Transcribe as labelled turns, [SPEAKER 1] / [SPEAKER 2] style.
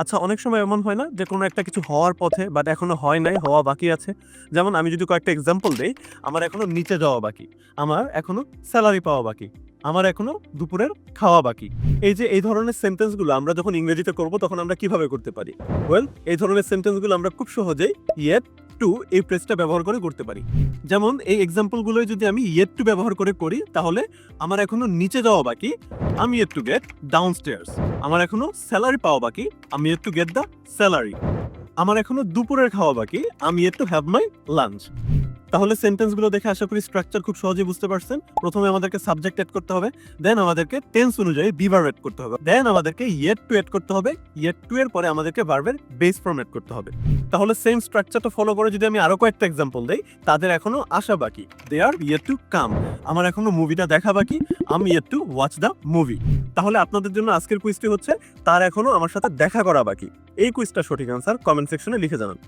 [SPEAKER 1] আচ্ছা, অনেক সময় এমন হয় না যে কোনো একটা কিছু হওয়ার পথে বাট এখনো হয় নাই, হওয়া বাকি আছে। যেমন আমি যদি কয়েকটা এক্সাম্পল দেই, আমার এখনো নিচে যাওয়া বাকি, আমার এখনো স্যালারি পাওয়া বাকি, আমার এখনো দুপুরের খাওয়া বাকি। এই যে এই ধরনের সেন্টেন্সগুলো আমরা যখন ইংরেজিতে করব তখন আমরা কিভাবে করতে পারি? ওয়েল, এই ধরনের সেন্টেন্সগুলো আমরা খুব সহজেই ইয়েট টু এই ফ্রেজটা ব্যবহার করে করতে পারি। যেমন এই এক্সাম্পলগুলোই যদি আমি ইয়েট টু ব্যবহার করে করি তাহলে আমার এখনো নিচে যাওয়া বাকি, আমি ইয়েট টু গেট ডাউনস্টেয়ার্স। আমার এখনো স্যালারি পাওয়া বাকি, আমি yet to get the salary. আমার এখনো দুপুরের খাওয়া বাকি, আমি yet to have my lunch. তাহলে সেন্টেন্সগুলো দেখে আশা করি স্ট্রাকচার খুব সহজেই বুঝতে পারছেন। প্রথমে আমাদেরকে সাবজেক্ট এড করতে হবে, দেন আমাদেরকে টেন্স অনুযায়ী বি ভার্ব এড করতে হবে, দেন আমাদেরকে ইয়েট টু এড করতে হবে, ইয়েট টু এর পরে আমাদেরকে ভার্বের বেস ফর্ম এড করতে হবে। তাহলে সেম স্ট্রাকচারটা ফলো করে যদি আমি আরো কয়েকটা এক্সাম্পল দেই, তাদের এখনো আসা বাকি, দে আর ইয়েট টু কাম। আমার এখনো মুভিটা দেখা বাকি, আমি yet to watch the movie. তাহলে আপনাদের জন্য আজকের কুইজটি হচ্ছে, তার এখনো আমার সাথে দেখা করা বাকি। এই কুইজটা সঠিক আনসার কমেন্ট সেকশনে লিখে জানান।